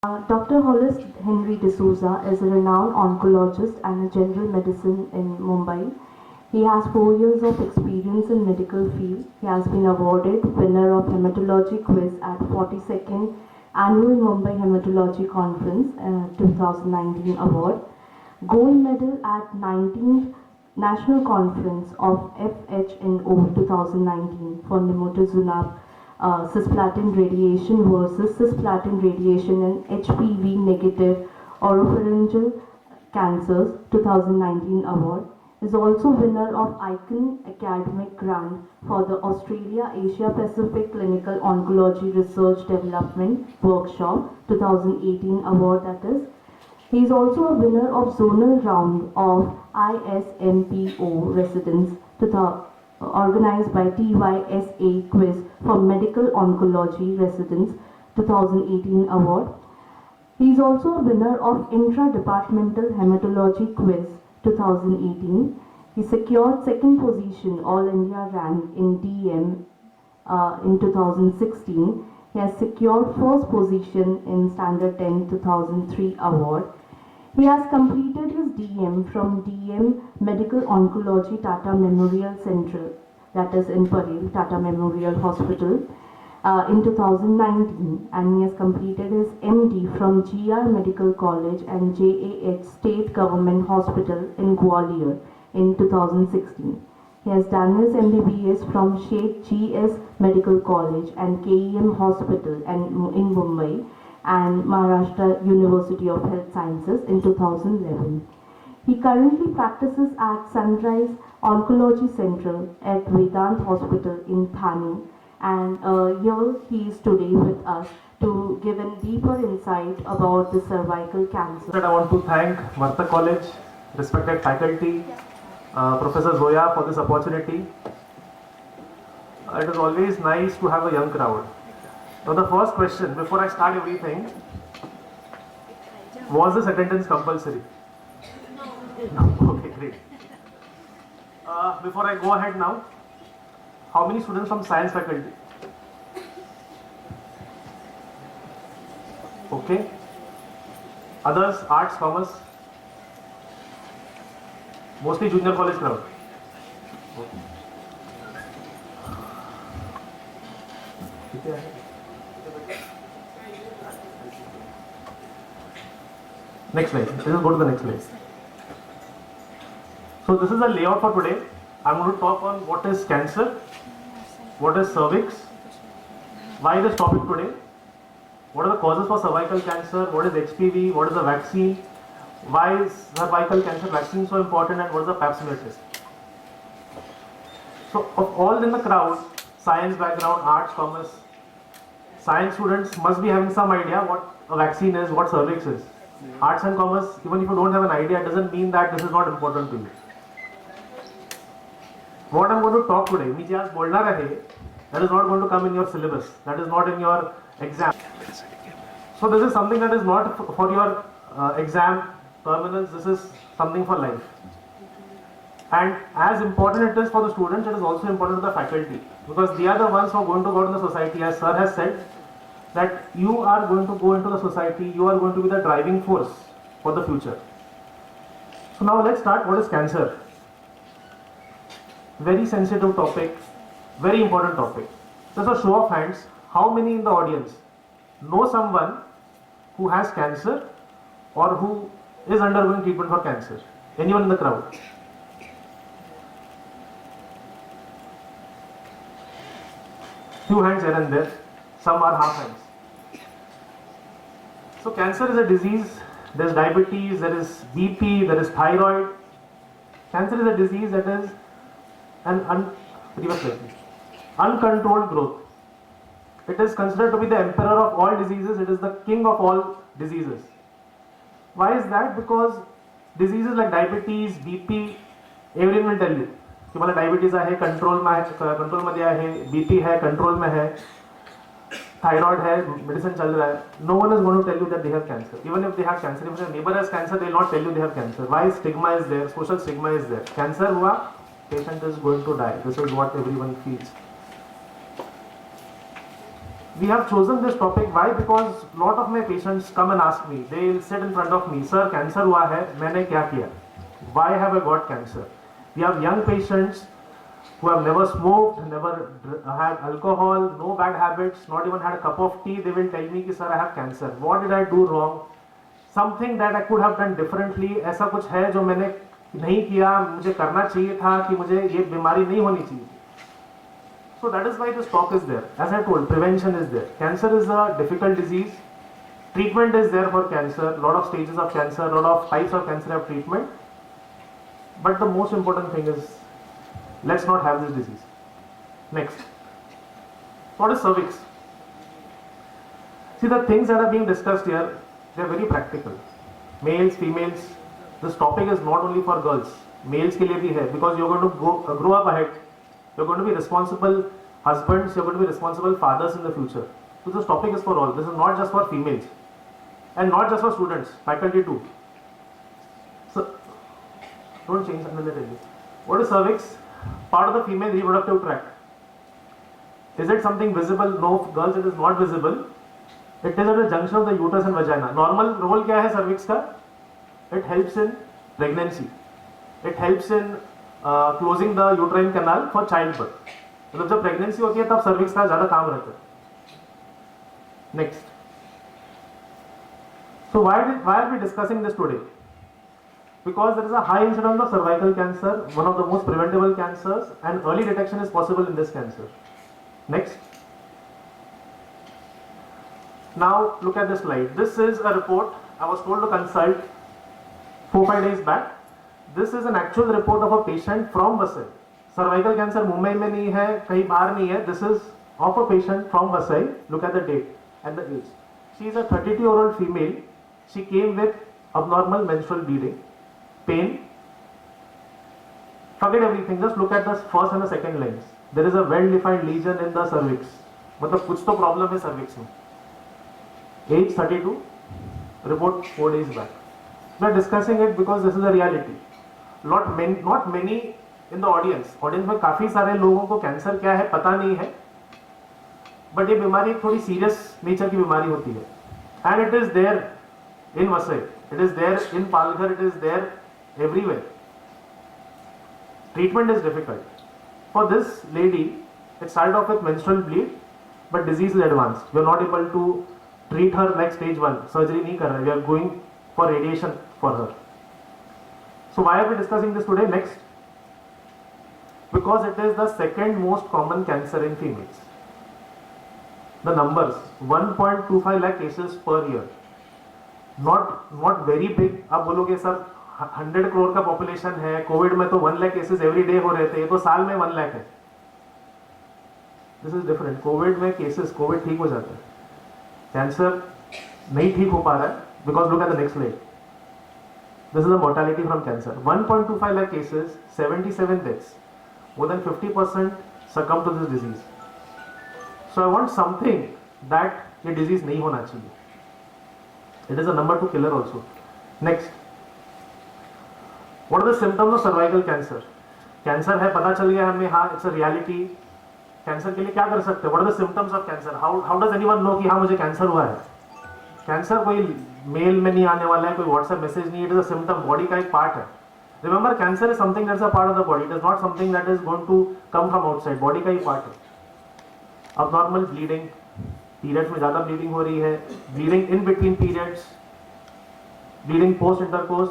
Dr. Hollis Henry D'Souza is a renowned oncologist and a general medicine in Mumbai. He has 4 years of experience in medical field. He has been awarded winner of hematology quiz at 42nd Annual Mumbai Hematology Conference 2019 award, gold medal at 19th National Conference of FHNO 2019 for nimotuzumab cisplatin radiation versus cisplatin radiation in HPV negative oropharyngeal cancers 2019 award. Is also winner of Icon Academic Grant for the Australia Asia Pacific Clinical Oncology Research Development Workshop 2018 award, that is. He is also a winner of zonal round of ISMPO residence organized by TYSA quiz for medical oncology residents 2018 award. He is also a winner of intra-departmental hematology quiz 2018. He secured second position All India rank in DM in 2016. He has secured first position in Standard 10 2003 award. He has completed his DM from DM Medical Oncology Tata Memorial Central, that is in Parel, Tata Memorial Hospital, in 2019, and he has completed his MD from GR Medical College and JAH State Government Hospital in Gwalior in 2016. He has done his MBBS from Sheikh GS Medical College and KEM Hospital in Mumbai and Maharashtra University of Health Sciences in 2011. He currently practices at Sunrise Oncology Centre at Vedant Hospital in Thane, and here he is today with us to give a deeper insight about the cervical cancer. I want to thank Martha College, respected faculty, Professor Zoya for this opportunity. It is always nice to have a young crowd. Now the first question, before I start everything, was this attendance compulsory? No. Okay, great. Before I go ahead now, how many students from science faculty? Okay. Others, arts, commerce? Mostly junior college crowd. Okay. Next slide. Let us go to the next slide. So this is the layout for today. I'm going to talk on what is cancer, what is cervix, why this topic today, what are the causes for cervical cancer, what is HPV, what is the vaccine, why is cervical cancer vaccine so important, and what is the pap smear test. So of all in the crowd, science background, arts, commerce, science students must be having some idea what a vaccine is, what cervix is. Arts and commerce, even if you don't have an idea, it doesn't mean that this is not important to you. What I'm going to talk today, मी जे आज बोलणार आहे, that is not going to come in your syllabus, that is not in your exam. So this is something that is not for your exam terminals, this is something for life. And as important it is for the students, it is also important to the faculty, because they are the ones who are going to go to the society. As sir has said, that you are going to go into the society, you are going to be the driving force for the future. So now let's start. What is cancer? Very sensitive topic, very important topic. Just a show of hands, how many in the audience know someone who has cancer or who is undergoing treatment for cancer? Anyone in the crowd? Few hands here and there, some are half hands. So cancer is a disease, there is diabetes, there is BP, there is thyroid. Cancer is a disease that is an uncontrolled growth. It is considered to be the emperor of all diseases, it is the king of all diseases. Why is that? Because diseases like diabetes, BP, everyone will tell you कि मला diabetes आहे, control मध्ये आहे, BP है, control में है, thyroid है, medicine चल रहा है. No one is going to tell you that they have cancer. Even if they have cancer, if your neighbor has cancer, they will not tell you they have cancer. Why? Stigma is there, social stigma is there. Cancer हुआ, patient is going to die. This is what everyone feels. we have chosen this topic. Why? Because lot of my patients come and ask me. They will sit in front of me. Sir, cancer हुआ है, मैंने क्या किया? Why have I got cancer? We have young patients who have never smoked, never had alcohol, no bad habits, not even had a cup of tea. They will tell me कि sir I have cancer. What did I do wrong? Something that I could have done differently. ऐसा कुछ है जो मैंने नहीं किया, मुझे करना चाहिए था कि मुझे ये बीमारी नहीं होनी चाहिए. So that is why this talk is there. As I told, prevention is there. Cancer is a difficult disease. Treatment is there for cancer. Lot of stages of cancer, lot of types of cancer have treatment. But the most important thing is, let's not have this disease. Next. What is cervix? See, the things that are being discussed here, they are very practical. Males, females. This topic is not only for girls. Males के लिए भी है, because you're going to grow up ahead. You're going to be responsible husbands, you're going to be responsible fathers in the future. So this topic is for all. This is not just for females. And not just for students, faculty too. So, don't change something that I tell you. What is cervix? Part of the female reproductive tract. Is it something visible? No, girls, it is not visible. It is at the junction of the uterus and vagina. Normal role क्या है cervix का? It helps in pregnancy. It helps in closing the uterine canal for childbirth. मतलब जब pregnancy होती है तब cervix का ज्यादा काम रहता है. Next. So why are we discussing this today? Because there is a high incidence of cervical cancer, one of the most preventable cancers, and early detection is possible in this cancer. Next. Now look at this slide. This is a report I was told to consult 4-5 days back. This is an actual report of a patient from Vasai. Cervical cancer Mumbai में नहीं है, कहीं बाहर नहीं है. This is of a patient from Vasai. Look at the date and the age. She is a 32-year-old female. She came with abnormal menstrual bleeding, pain. Forget everything. Just look at the first and the second lines. There is a well-defined lesion in the cervix. मतलब कुछ तो problem है cervix में. Age 32. Report 4 days back. We are discussing it because this is a reality. Not many in the audience में काफी सारे लोगों को कैंसर क्या है पता नहीं है, बट ये बीमारी एक थोड़ी सीरियस नेचर की बीमारी होती है. And it is there in Vasai, it is there in Palghar, it is there everywhere. Treatment is difficult. For this lady it started off with menstrual bleed, but disease is advanced. We are not able to treat her like stage 1. Surgery नहीं कर रहे, we are going for radiation for her. So why are we discussing this today? Next. Because it is the second most common cancer in females. The numbers, 1.25 lakh cases per year. Not very big. आप बोलोगे sir 100 crore का population है, Covid में तो 1 lakh cases every day हो रहे थे, ये तो साल में 1 लाख है. This is different. कोविड में केसेस, कोविड ठीक हो जाता है, कैंसर नहीं ठीक हो पा रहा है. Because look at the next slide. This is the mortality from cancer. 1.25 lakh cases, 77 deaths. More than 50% succumb to this disease. So I want something that ये disease नहीं होना चाहिए. It is a number 2 killer also. Next. What are the symptoms of cervical cancer? Cancer है, पता चल गया हमें, हाँ it's a reality. Cancer के लिए क्या कर सकते हैं? What are the symptoms of cancer? How does anyone know कि हाँ मुझे कैंसर हुआ है? कैंसर कोई मेल में नहीं आने वाला है, कोई व्हाट्सएप मैसेज नहीं. It is a symptom, body का एक पार्ट है. Remember, cancer is something that's a part of the body. It is not something that is going to come from outside. Body का ही पार्ट है. Abnormal bleeding, periods में ज्यादा bleeding हो रही है, bleeding in between periods, bleeding post intercourse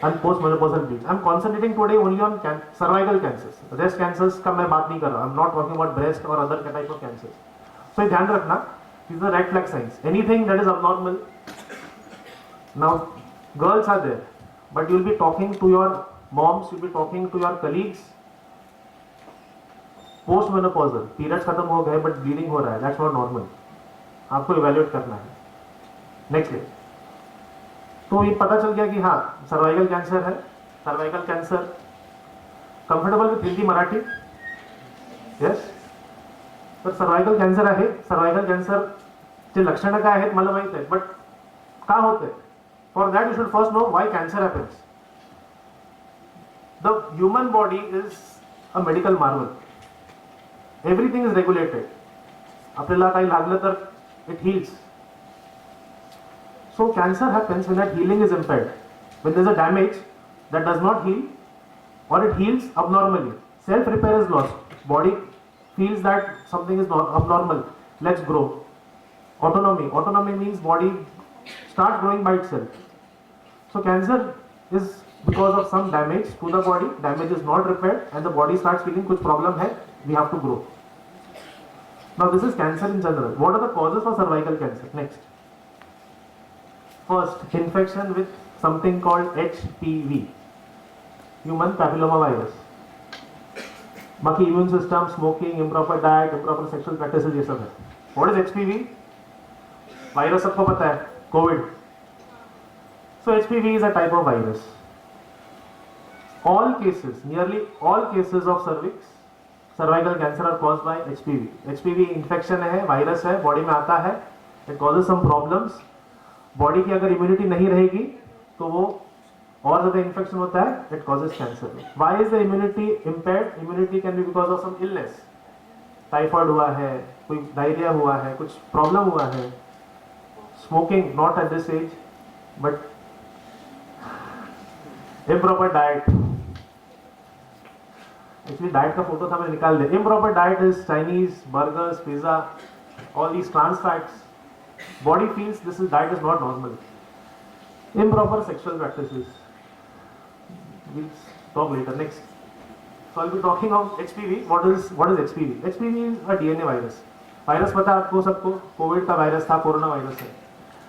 and post menopausal bleed. I am concentrating today only on cervical cancers. Breast cancers का मैं बात नहीं कर रहा. I am not talking about breast और अदर टाइप ऑफ कैंसर्स. सो ये ध्यान रखना. These are red flag signs. Anything that is abnormal. Now, girls are there, but you'll be talking to your moms, you'll be talking to your colleagues. Postmenopausal, periods खत्म हो गए but bleeding हो रहा है. That's not normal. आपको evaluate करना है. Next day. तो ये पता चल गया कि हाँ cervical cancer है. Cervical cancer. Comfortable with Hindi, Marathi? Yes. तर सर्वायकल कॅन्सर आहे. सर्वायकल कॅन्सरचे लक्षणं काय आहेत मला माहित आहे, बट का होते? For that you should first know why cancer happens. The human body is a medical marvel. Everything is regulated. आपल्याला काही लागलं तर it heals. So cancer happens when that healing is impaired. When there is a damage that does not heal or it heals abnormally. Self-repair is lost. Body feels that something is not abnormal. Let's grow. Autonomy. Autonomy means body starts growing by itself. So cancer is because of some damage to the body. Damage is not repaired and the body starts feeling कुछ problem है. We have to grow. Now this is cancer in general. What are the causes for cervical cancer? Next. First, infection with something called HPV, human papilloma virus. बाकी immune system, smoking, improper diet, improper sexual practices ये सब है. What is HPV? Virus सबको पता है, COVID. So HPV is a type of virus. All cases, nearly all cases of cervical cancer are caused by HPV. HPV infection है, virus है, body में आता है, it causes some problems. Body की अगर इम्यूनिटी नहीं रहेगी तो वो और ज्यादा इन्फेक्शन होता है, it causes cancer. Why is the immunity impaired? Immunity can be because of some illness. Typhoid हुआ है, कोई डायरिया हुआ है, कुछ प्रॉब्लम हुआ है. Smoking not at this age, but improper diet. Actually diet का फोटो था, मैंने निकाल दिया. Improper diet is Chinese, burgers, pizza, all these trans fats. Body feels this diet is not normal. Improper sexual practices. We'll talk later. Next. So I'll be talking of HPV. What is HPV? HPV is a DNA virus. Virus पता है आपको सबको. Covid का virus था, corona virus है.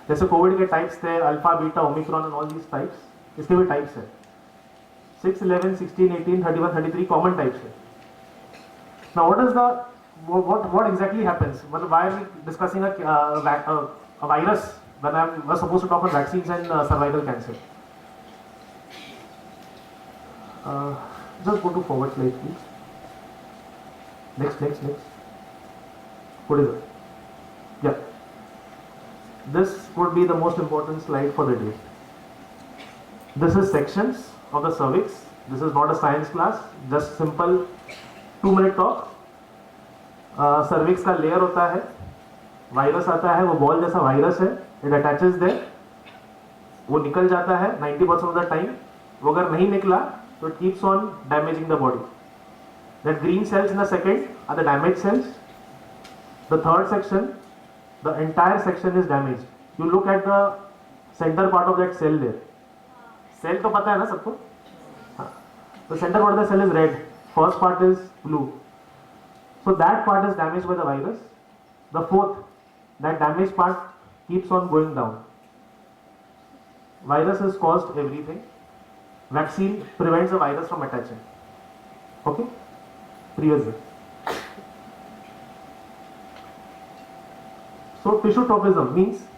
जैसे Covid के types थे alpha, beta, Omicron and all these types, इसके भी टाइप्स है. 6, 11, 16, 18, 31, 33 कॉमन टाइप्स है. Now what is the what exactly happens? Why are we discussing a virus when I was supposed to talk about vaccines and cervical cancer? Just go to forward slide, please. Next. What is it? Yeah. This would be the most important slide for the day. This is sections of the cervix. This is not a science class. Just simple 2-minute talk. Cervix का layer होता है, virus आता है, वो ball जैसा virus है, it attaches there, वो निकल जाता है 90% ऑफ द टाइम. वो अगर नहीं निकला तो it keeps on damaging the body. That green cells in the second are the damage cells. The third section, the entire section is damaged. You look at the centre part of that cell there. Cell तो पता है ना सबको. The centre part of the cell is red, first part is blue. So that part is damaged by the virus. The fourth, that damaged part keeps on going down. Virus has caused everything. Vaccine prevents the virus from attaching. Okay? Previously. So tissue tropism means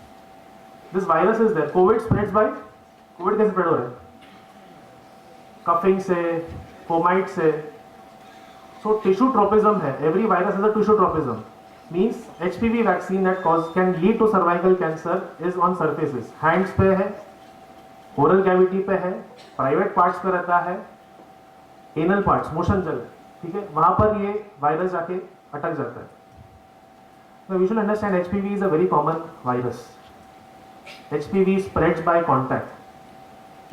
this virus is there. COVID spreads by, COVID कैसे spread हो रहा है? Coughing से, fomite से. So tissue tropism है. Every virus has a tissue tropism. Means HPV vaccine that can lead to cervical cancer is on surfaces. Hands पे है, oral cavity पे है, private parts पे रहता है, anal parts, motion जल, ठीक है, वहाँ पर ये वायरस जाके अटक जाता है. So we should understand HPV is a very common virus. HPV spreads by contact.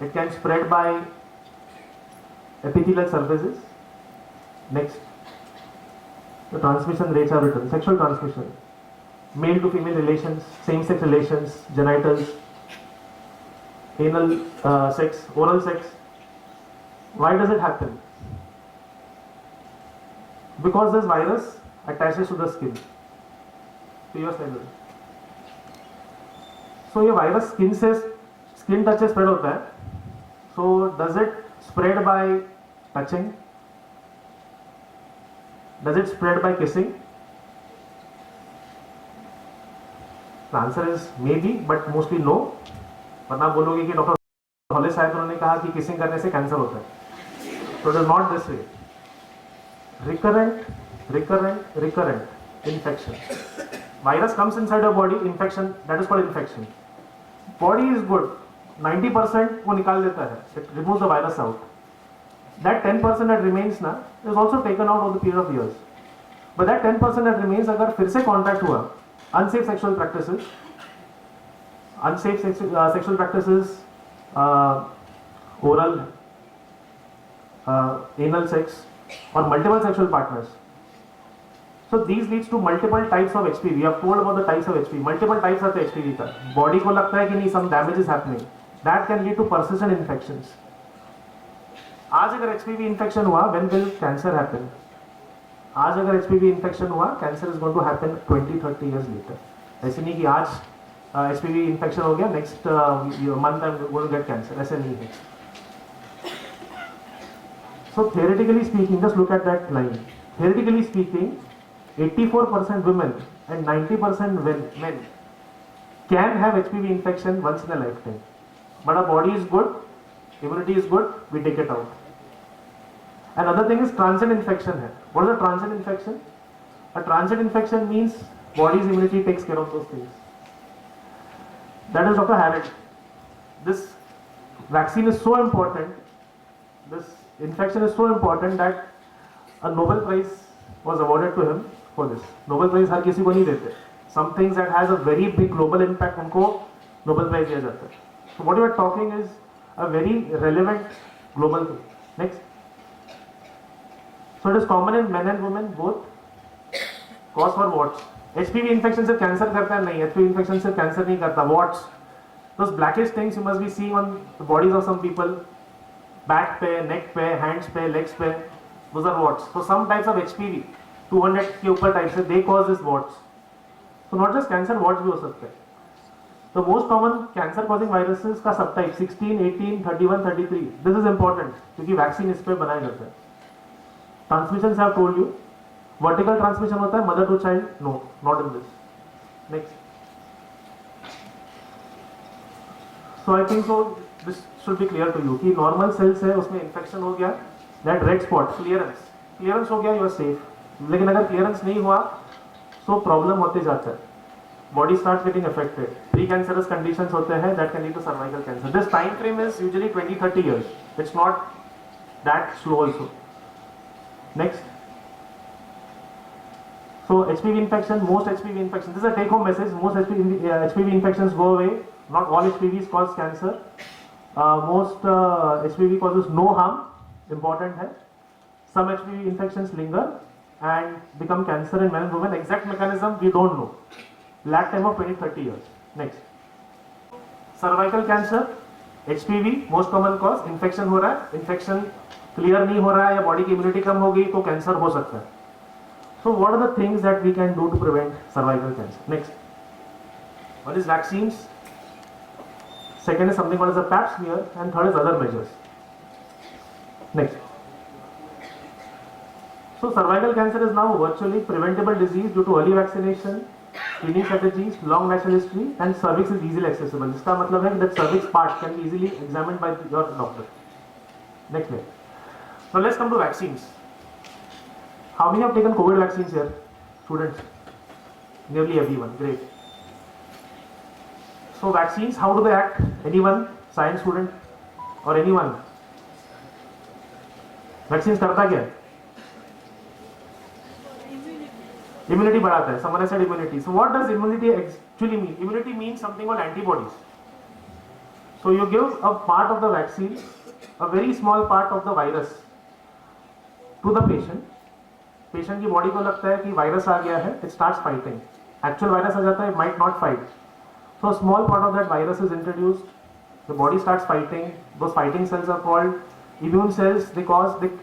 It can spread by epithelial surfaces. Next, the transmission rates are written. Sexual transmission, male to female relations, same-sex relations, genitals, anal sex, oral sex. Why does it happen? Because this virus attaches to the skin. So ये virus skin touch से spread होता है. So does it spread by touching? Does it spread by kissing? The answer is maybe, but mostly no. वरना बोलोगे कि doctor Hawley साहब उन्होंने कहा कि किसिंग करने से कैंसर होता है. So it is not this way. Recurrent infection. Virus comes inside your body, infection, that is called infection. Body is good. 90% वो निकाल देता है. It removes the virus out. That 10% that remains now is also taken out over the period of years. But that 10% that remains, अगर फिर से contact हुआ, unsafe sexual practices, sexual practices, oral, anal sex, or multiple sexual partners. So these leads to multiple types of HPV. We have told about the types of HPV. Multiple types of HPV का. Body को लगता है कि नहीं, some damage is happening. That can lead to persistent infections. आज अगर HPV infection हुआ, when will cancer happen? आज अगर HPV infection हुआ, cancer is going to happen 20-30 years later. ऐसे नहीं कि आज HPV infection हो गया, next month I'm going to get cancer. ऐसे नहीं है. So theoretically speaking, just look at that line. Theoretically speaking, 84% women and 90% men can have HPV infection once in a lifetime. But our body is good, immunity is good, we take it out. Another thing is transient infection. What is a transient infection? A transient infection means body's immunity takes care of those things. That is Dr. Harrod. This vaccine is so important, this infection is so important that a Nobel Prize was awarded to him for this. Nobel Prize हर किसी को नहीं देते. Some things that has a very big global impact उनको Nobel Prize दिया जाता है. So what you are talking is a very relevant global thing. Next. So it is common in men and women both. Cause for what? HPV infection से cancer करता है नहीं. HPV infection से cancer नहीं करता. What? Those blackish things you must be seeing on the bodies of some people. Back पे, neck पे, hands पे, legs पे. Those are warts. So some types of HPV, 200 के ऊपर types से they cause this warts. So not just cancer, warts भी हो सकते हैं. The most common cancer causing viruses का subtype 16, 18, 31, 33. This is important क्योंकि vaccine इस पे बनाया जाता है. Transmission से I have told you. Vertical transmission होता है mother to child. No, not in this. Next. So I think so. This should be clear to you कि normal cells है उसमें infection हो गया. That red spot clearance हो गया, you are safe. लेकिन अगर clearance नहीं हुआ तो problem होते जाता है. Body starts getting affected. Precancerous conditions होते हैं that can lead to cervical cancer. This time frame is usually 20-30 years. It's not that slow also. Next. So HPV infection, most HPV infections. This is a take-home message. Most HPV infections go away. Not all HPVs cause cancer. Most HPV causes no harm. Important है. Some HPV infections linger and become cancer in men and women. Exact mechanism we don't know. Lag time of 20-30 years. Next. Cervical cancer, HPV, most common cause. Infection हो रहा है, infection clear नहीं हो रहा है या body की immunity कम हो गई तो cancer हो सकता है. So what are the things that we can do to prevent cervical cancer? Next. One is vaccines. Second is something called as a pap smear, and third is other measures. Next. So cervical cancer is now virtually preventable disease due to early vaccination, screening strategies, long natural history, and cervix is easily accessible. इसका मतलब है that cervix part can be easily examined by your doctor. Next slide. Now let's come to vaccines. How many have taken COVID vaccines here? Students? Nearly everyone. Great. So vaccines, how do they act? Anyone? Science student? Or anyone? Vaccines करता क्या है? Immunity बढ़ाता है. Someone has said immunity. So what does immunity actually mean? Immunity means something called antibodies. So you give a part of the vaccine, a very small part of the virus to the patient. Patient की body को लगता है कि virus आ गया है. It starts fighting. Actual virus आ जाता है, it might not fight. So a small part of that virus is introduced. The body starts fighting. Those fighting cells are called immune cells. They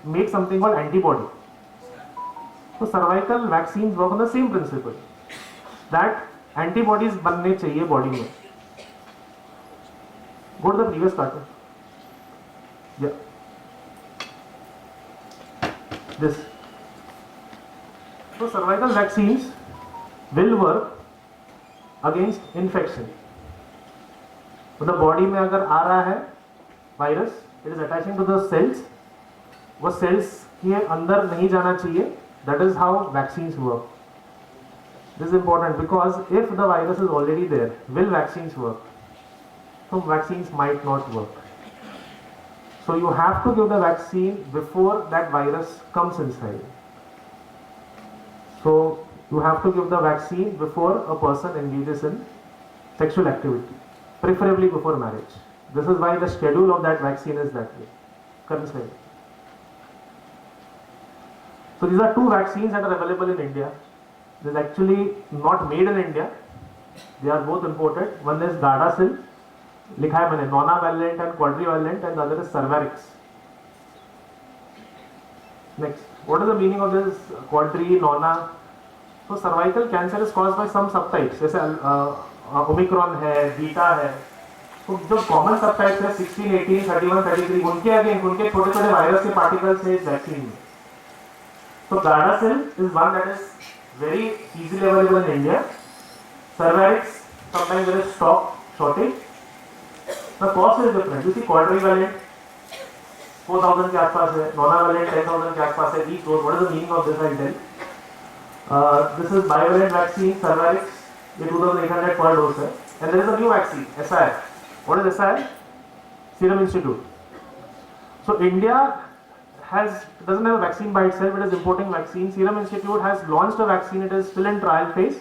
make something called antibody. So cervical vaccines work on the same principle. That antibodies बनने चाहिए body में. Go to the previous cartoon. Yeah. This. So cervical vaccines will work against infection. तो the body में अगर आ रहा है virus, it is attaching to the cells. वो cells के अंदर नहीं जाना चाहिए. That is how vaccines work. This is important because if the virus is already there, will vaccines work? So vaccines might not work. So you have to give the vaccine before that virus comes inside. So you have to give the vaccine before a person engages in sexual activity, preferably before marriage. This is why the schedule of that vaccine is that way. Current slide. So these are two vaccines that are available in India. This is actually not made in India. They are both imported. One is Gardasil, लिखा है मैंने, nonavalent and quadrivalent, and the other is Cervarix. Next, what is the meaning of this quadri, nona? So cervical cancer is caused by some subtypes, जैसे Omicron है, beta है. तो जो common subtypes है 16, 18, 31, 33, उनके अगेंस्ट उनके छोटे छोटे वायरस के पार्टिकल्स है इस वैक्सीन में. So Gardasil is one that is very easily available in India. Cervarix, sometimes there is stock shortage. The cost is different. You see quadrivalent 4,000 के आसपास है, nonavalent 10,000 के आसपास है. Each dose. What is the meaning of this? I'll tell. This is bivalent vaccine. Cervarix ये 2,800 per dose है. And there is a new vaccine, SIR. What is SIR? Serum Institute. So India doesn't have a vaccine by itself, it is importing vaccine. Serum Institute has launched a vaccine, it is still in trial phase.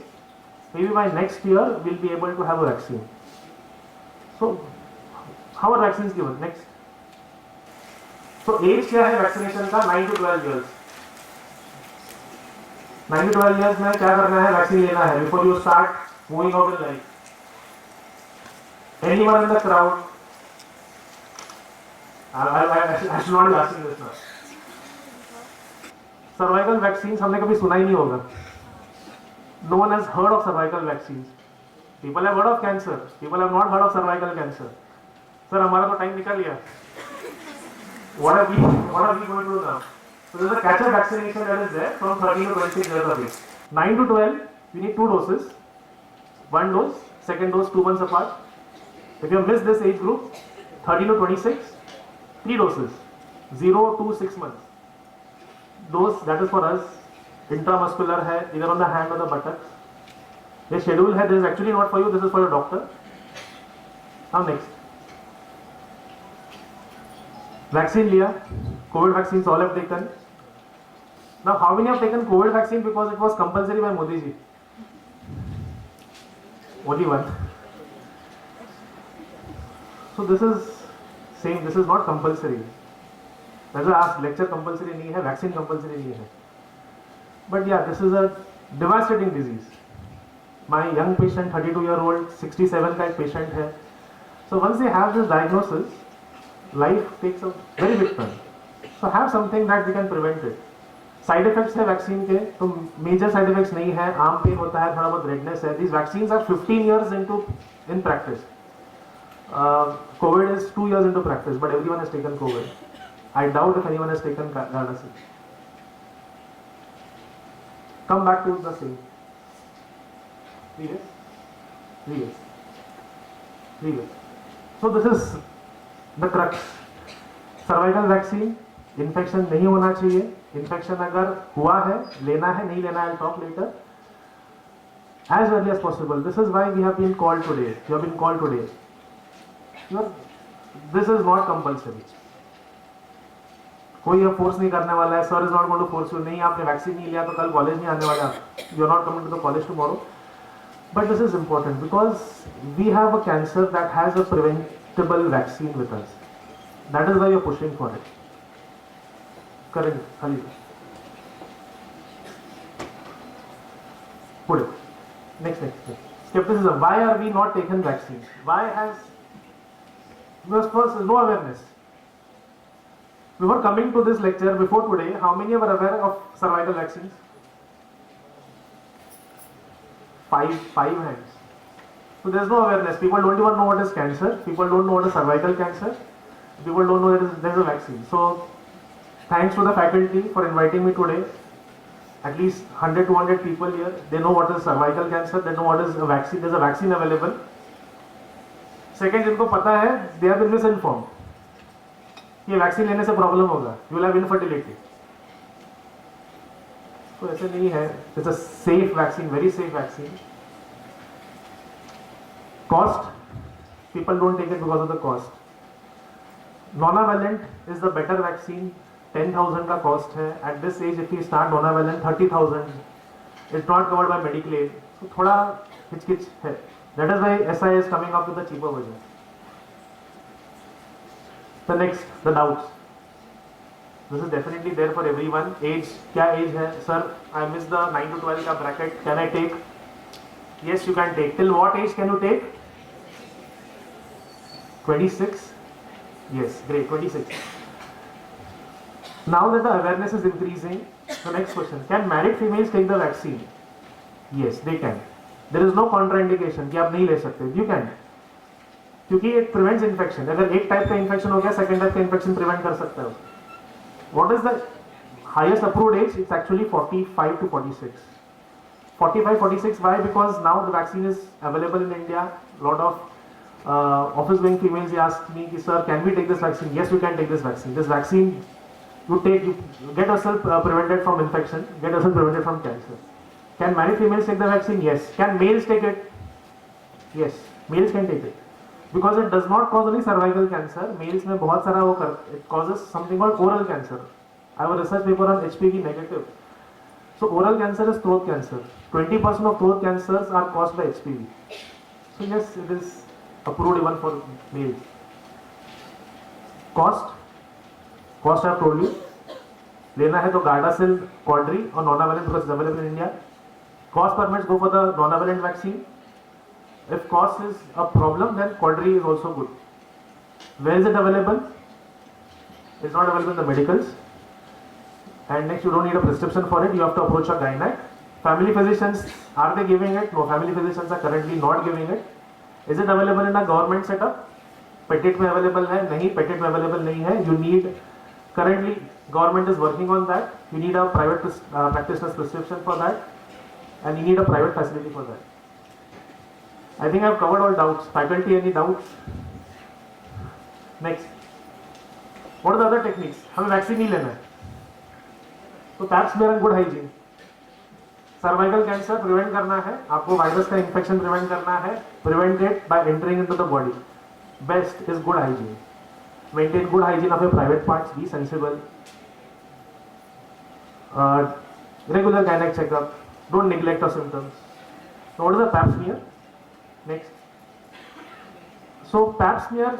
Maybe by next year we'll be able to have a vaccine. So how are vaccines given? Next. So age क्या है vaccination का? 9 to 12 years. 9 to 12 years में क्या करना है? Vaccine लेना है before you start moving out in life. Anyone in the crowd? I should not be asking this now. Cervical vaccine हमने कभी सुना ही नहीं होगा. No one has heard of cervical vaccines. People have heard of cancer. People have not heard of cervical cancer. Sir हमारा तो time निकल गया. What are we going to do now? So there is a catch-up vaccination that is there from 13 to 26 years of age. 9 to 12, we need 2 doses. 1 dose, second dose 2 months apart. If you have missed this age group, 13 to 26, 3 doses, 0 to 6 months. Dose that is for us, intramuscular है, either on the hand or the buttocks. ये schedule है, this is actually not for you, this is for your doctor. Now next. Vaccine लिया, COVID vaccines all have taken. Now how many have taken COVID vaccine because it was compulsory by Modi ji? Only one. So this is same, this is not compulsory. That's why I asked, lecture compulsory नहीं है, vaccine compulsory नहीं है. But yeah, this is a devastating disease. My young patient, 32-year-old, 67 का एक patient है. So once they have this diagnosis, life takes a very big turn. So have something that we can prevent it. Side effects है vaccine के, तो major side effects नहीं है, arm pain होता है, थोड़ा बहुत redness है. These vaccines are 15 years in practice. COVID is 2 years into practice, but everyone has taken COVID. I doubt if anyone has taken Gardasil. Come back to the same. Previous. So this is the crux. Cervical vaccine, infection नहीं होना चाहिए. Infection अगर हुआ है, लेना है, नहीं लेना है, I'll talk later. As early as possible. This is why we have been called today. You have been called today. This is not compulsory. कोई अब फोर्स नहीं करने वाला है. Sir is not going to force you. नहीं आपने vaccine नहीं लिया तो कल कॉलेज नहीं आने वाला. You are not coming to the college tomorrow. But this is important because we have a cancer that has a preventable vaccine with us. That is why you are pushing for it. करेंगे खाली पुढे. Next skepticism. Why are we not taken vaccines? Why has because first no awareness. Before coming to this lecture, before today, how many were aware of cervical vaccines? Five hands. So there's no awareness. People don't even know what is cancer. People don't know what is cervical cancer. People don't know that there's a vaccine. So thanks to the faculty for inviting me today. At least 100-200 people here. They know what is cervical cancer. They know what is a vaccine. There's a vaccine available. Second, जिनको पता है, they have been misinformed. ये vaccine लेने से problem होगा. You will have infertility. तो ऐसे नहीं है. It's a safe vaccine, very safe vaccine. Cost, people don't take it because of the cost. Nonavalent is the better vaccine. 10,000 का cost है. At this age if you start nonavalent 30,000. It's not covered by Mediclaim. So थोड़ा हिचकिच है. That is why SI is coming up with a cheaper version. The next, the doubts. This is definitely there for everyone. Age, क्या age है? Sir, I missed the 9 to 12 का bracket. Can I take? Yes, you can take. Till what age can you take? 26. Yes, great. 26. Now that the awareness is increasing, the next question: can married females take the vaccine? Yes, they can. There is no contraindication कि आप नहीं ले सकते. You can. क्योंकि it prevents infection. अगर एक type का infection हो गया, सेकंड टाइप का इन्फेक्शन प्रिवेंट कर सकता है. What is the highest approved age? It's actually 45 to 46. 45, 46. Why? Because now the vaccine is available in India. Lot of office-going females ask me, "Sir, can we take this vaccine?" Yes, you can take this vaccine. This vaccine, you get yourself prevented from infection, get yourself prevented from cancer. Can married females take the vaccine? Yes. Can males take it? Yes, males can take it. Because it does not cause only cervical cancer. Males में बहुत सारा वो it causes something called oral cancer. I have a research paper on HPV negative. So oral cancer is throat cancer. 20% of throat cancers are caused by HPV. So yes, it is approved even for males. Cost I have told you. लेना है तो Gardasil, Quadri or non-available because it's available in India. Cost permits go for the non-available vaccine. If cost is a problem, then Quadri is also good. Where is it available? It's not available in the medicals. And next, you don't need a prescription for it. You have to approach a gynaec. Family physicians, are they giving it? No, family physicians are currently not giving it. Is it available in a government setup? Petit में available है? नहीं, petit में available नहीं है. You need, currently, government is working on that. You need a private practitioner's prescription for that. And you need a private facility for that. I think I have covered all doubts. Faculty, any doubts? Next. What are the other techniques? हमें vaccine नहीं लेना है. तो pap smear and good hygiene. Cervical cancer prevent करना है, आपको virus का infection prevent करना है, prevent it by entering into the body. Best is good hygiene. Maintain good hygiene of your private parts, B sensible. Regular gynec checkup. Don't neglect your symptoms. So what is a pap smear? Next. So pap smear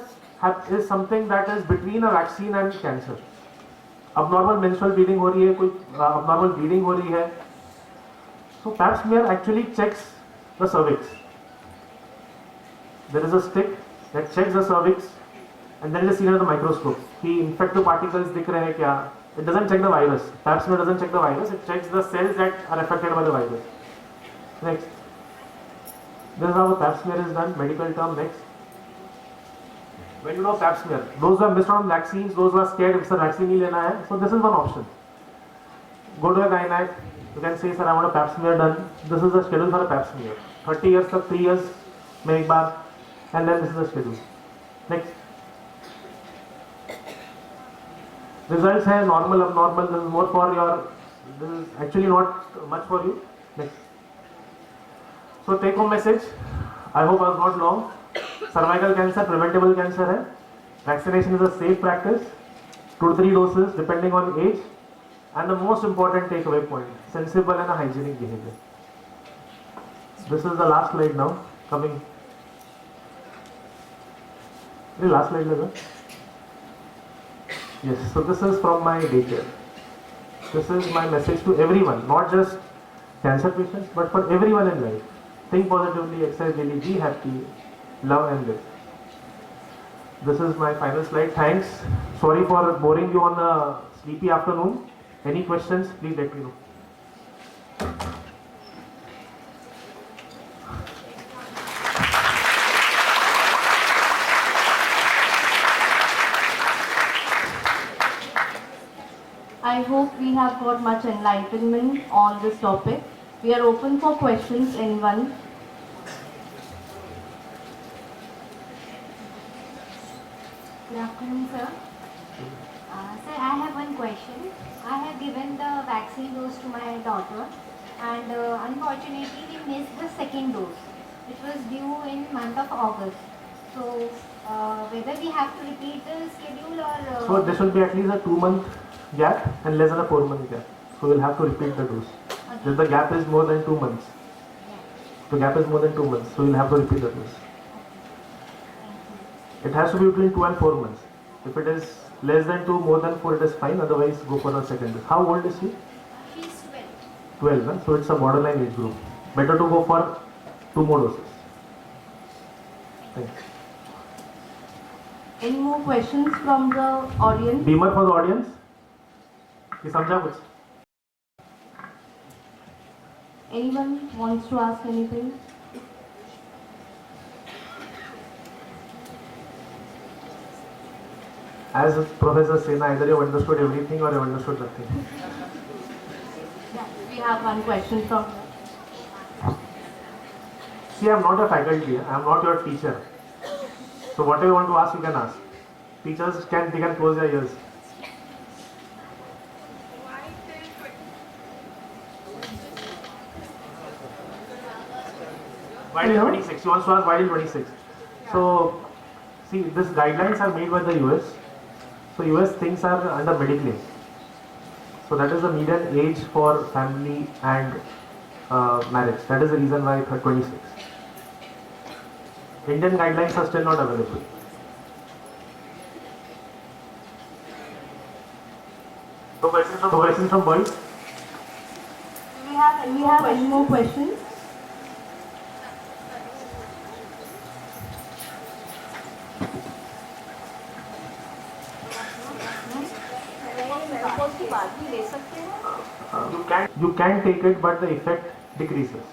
is something that is between a vaccine and cancer. Abnormal menstrual bleeding हो रही है, कोई abnormal bleeding हो रही है. So pap smear actually checks the cervix. There is a stick that checks the cervix, and then it is seen under the microscope. कि infective particles दिख रहे हैं क्या? It doesn't check the virus. Pap smear doesn't check the virus. It checks the cells that are affected by the virus. Next. This is how a pap smear is done. Medical term. Next. When you know pap smear, those who have missed on vaccines, those who are scared if sir vaccine नहीं लेना है, so this is one option. Go to a gynaec. You can say, sir, I want a pap smear done. This is the schedule for a pap smear. 30 years तक 3 years में एक बार, and then this is the schedule. Next. Results है normal, abnormal. This is more for your. This is actually not much for you. Next. So take home message. I hope I was not long. Cervical cancer preventable cancer है. Vaccination is a safe practice. 2 to 3 doses depending on age. And the most important takeaway point: sensible and a hygienic behavior. This is the last slide now. Coming. The last slide लगा. Yes, so this is from my daycare. This is my message to everyone, not just cancer patients, but for everyone in life. Think positively, exercise daily, be happy, love and live. This is my final slide. Thanks. Sorry for boring you on a sleepy afternoon. Any questions, please let me know. I hope we have got much enlightenment on this topic. We are open for questions, anyone. Good afternoon, sir. Sir, I have one question. I have given the vaccine dose to my daughter, and unfortunately we missed the second dose, which was due in month of August. So, whether we have to repeat the schedule or... So there should be at least a 2-month gap and less than a 4-month gap. So we'll have to repeat the dose. If the gap is more than 2 months, the gap is more than 2 months, so you'll have to repeat the dose. It has to be between 2 and 4 months. If it is less than 2, more than 4, it is fine. Otherwise, go for the second dose. How old is she? She's 12. 12, huh? So it's a borderline age group. Better to go for 2 more doses. Thanks. Any more questions from the audience? Beamer for the audience. ये समझा कुछ? Anyone wants to ask anything? As Professor Sena, either you have understood everything or you have understood nothing. We have one question from. See, I am not a faculty. I am not your teacher. So whatever you want to ask, you can ask. Teachers can close their ears. Why till 26? He wants to ask why till 26. So, see, these guidelines are made by the US. So, US things are under Mediclaim. So, that is the median age for family and marriage. That is the reason why 26. Indian guidelines are still not available. So, questions from boys? Do we have any more questions? You can take it, but the effect decreases.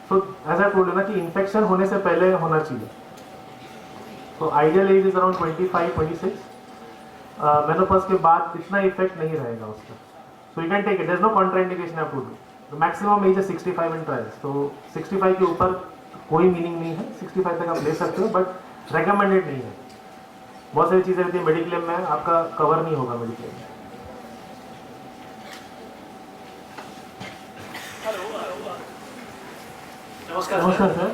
So as I told you ना कि infection होने से पहले होना चाहिए. So ideal age is around 25, 26. Menopause के बाद इतना effect नहीं रहेगा उसका. So you can take it. There is no contraindication I have to do. The maximum age is 65 in trials. So 65 के ऊपर कोई meaning नहीं है. 65 तक आप ले सकते हो, but recommended नहीं है. बहुत सारी चीजें रहती है मेडिक्लेम में, आपका कवर नहीं होगा मेडिक्लेम में. नमस्कार सर.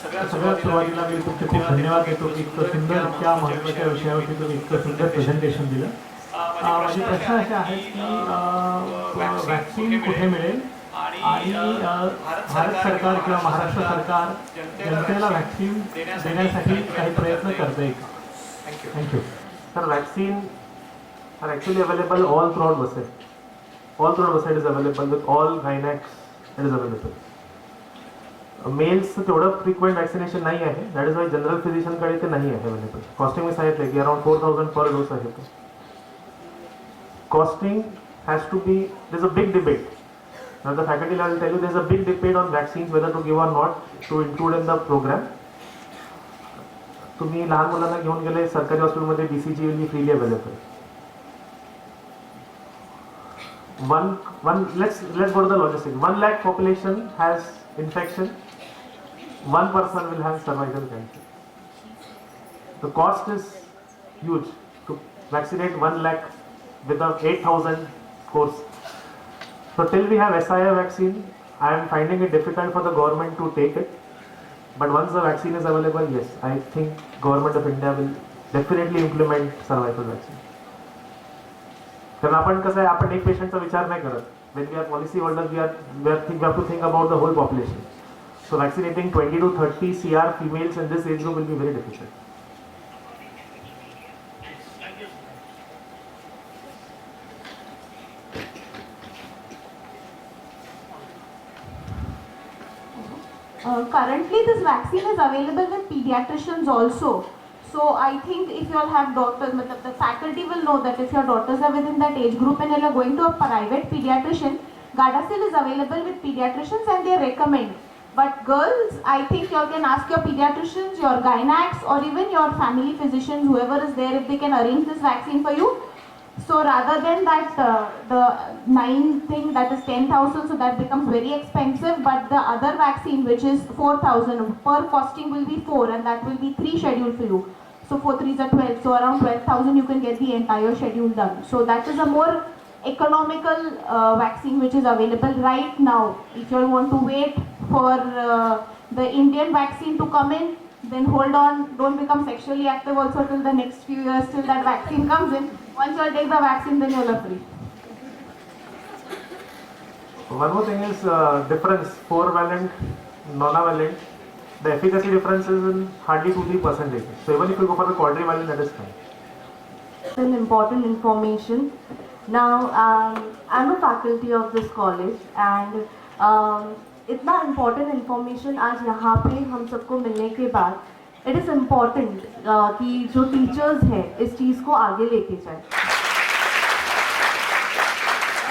सगळ्यात सुरुवातीला मी तुमचे खूप धन्यवाद देतो की इतकं सुंदर इतक्या महत्त्वाच्या विषयावरती तुम्ही इतकं सुंदर प्रेझेंटेशन दिलं. माझे प्रश्न असे आहेत की वॅक्सिन कुठे मिळेल आणि भारत सरकार किंवा महाराष्ट्र सरकार जनतेला वॅक्सिन देण्यासाठी काही प्रयत्न करते का? Thank you. Sir, vaccine are actually available all throughout Vasai. All throughout Vasai is available with all gynacs. It is available. Males तेवढं फ्रिक्वेंट वॅक्सिनेशन नाही आहे. दॅट इज वाय जनरल फिजिशियनकडे ते नाही आहे अवेलेबल. कॉस्टिंग मी सांगितलं की अराउंड 4000 पर डोस आहे. तो costing has to be, there is a big debate. Now the faculty will tell you there is a big debate on vaccines whether to give or not to include in the program. तुम्ही लहान मुलांना घेऊन गेले सरकारी हॉस्पिटलमध्ये BCG will be freely available. Let's go to the logistics. 1 lakh population has infection. 1 person will have cervical cancer. The cost is huge to vaccinate 1 lakh with a 8,000 course. So till we have SIR vaccine, I am finding it difficult for the government to take it. But once the vaccine is available, yes, I think government of India will definitely implement cervical vaccine. कारण आपण कसं आहे, आपण एक पेशंटचा विचार नाही करत. When we are policy holders, we have to think about the whole population. So vaccinating 20 to 30 CR females in this age group will be very difficult. Currently this vaccine is available with pediatricians also. So I think if you all have daughters, the faculty will know that if your daughters are within that age group and you are going to a private pediatrician, Gardasil is available with pediatricians and they recommend. But girls, I think you all can ask your pediatricians, your gynacs or even your family physicians, whoever is there, if they can arrange this vaccine for you. So rather than that, the 9 thing that is 10,000, so that becomes very expensive. But the other vaccine, which is 4,000 per costing, will be 4, and that will be 3 scheduled for you. So 4 3s are 12. So around 12,000 you can get the entire schedule done. So that is a more economical vaccine which is available right now. If you all want to wait for the Indian vaccine to come in, then hold on, don't become sexually active also till the next few years till that vaccine comes in. Once you all take the vaccine, then you all are free. One more thing is difference 4-valent, non-valent. The efficacy difference is in hardly 2-3%. So even if you go for the quadrivalent, that is fine. An important information. Now, I'm a faculty of this college and इतना important information आज यहाँ पे हम सबको मिलने के बाद it is important कि जो teachers हैं इस चीज़ को आगे लेके जाए.